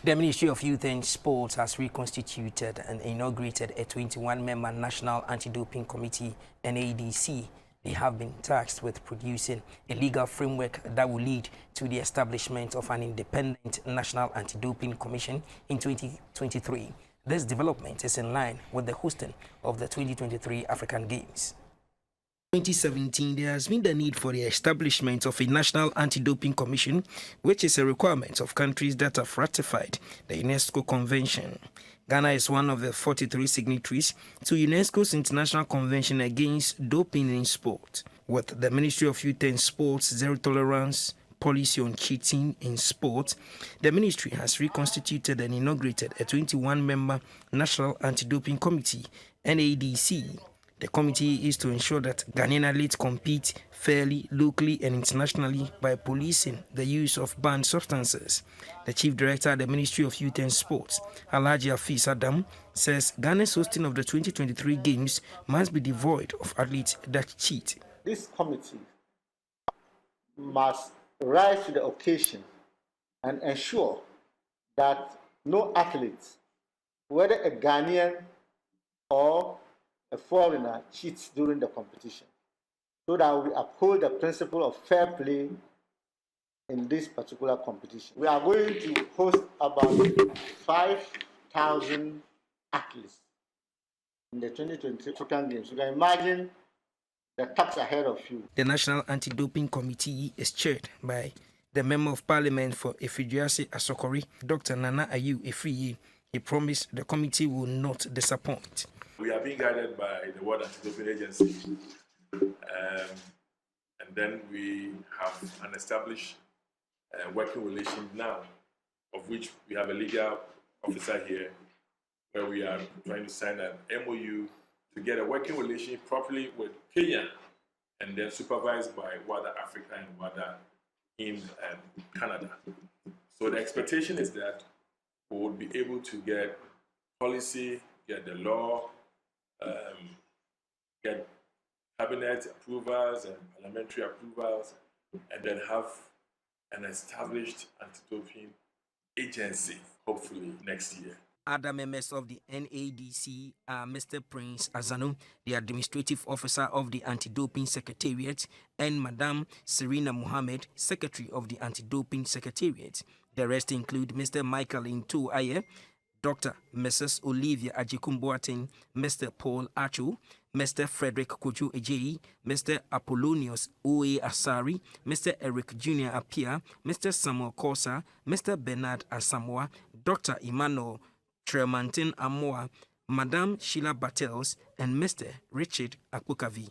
The Ministry of Youth and Sports has reconstituted and inaugurated a 21-member National Anti-Doping Committee, NADC. They have been tasked with producing a legal framework that will lead to the establishment of an independent National Anti-Doping Commission in 2023. This development is in line with the hosting of the 2023 African Games. 2017, there has been the need for the establishment of a National Anti-Doping Commission, which is a requirement of countries that have ratified the UNESCO Convention. Ghana is one of the 43 signatories to UNESCO's International Convention Against Doping in Sport. With the Ministry of Youth and Sports Zero Tolerance policy on cheating in sport, the ministry has reconstituted and inaugurated a 21-member National Anti-Doping Committee, NADC. The committee is to ensure that Ghanaian athletes compete fairly, locally and internationally by policing the use of banned substances. The Chief Director at the Ministry of Youth and Sports, Alhaji Hafiz Adam, says Ghana's hosting of the 2023 Games must be devoid of athletes that cheat. This committee must rise to the occasion and ensure that no athlete, whether a Ghanaian or a foreigner, cheats during the competition, so that we uphold the principle of fair play in this particular competition. We are going to host about 5,000 athletes in the 2023 African Games. You can imagine the task ahead of you. The National Anti-Doping Committee is chaired by the Member of Parliament for Efidiase Asokori, Dr. Nana Ayu Efriye. He promised the committee will not disappoint. We are being guided by the World Anti-Doping Agency, and then we have an established working relation now, of which we have a legal officer here, where we are trying to sign an MOU to get a working relationship properly with Kenya, and then supervised by WADA Africa and WADA in Canada. So the expectation is that we will be able to get policy, get the law, get cabinet approvals and parliamentary approvals, and then have an established anti-doping agency, hopefully next year. Other members of the NADC are Mr. Prince Azanu, the Administrative Officer of the Anti-Doping Secretariat, and Madam Serena Mohammed, Secretary of the Anti-Doping Secretariat. The rest include Mr. Michael Intu Aye, Dr. Mrs. Olivia Ajikumboatin, Mr. Paul Achu, Mr. Frederick Kojo Ejeyi, Mr. Apollonius Oe Asari, Mr. Eric Jr. Apia, Mr. Samuel Kosa, Mr. Bernard Asamoah, Dr. Emmanuel Tremantin Amoa, Madam Sheila Battels, and Mr. Richard Akbukavi.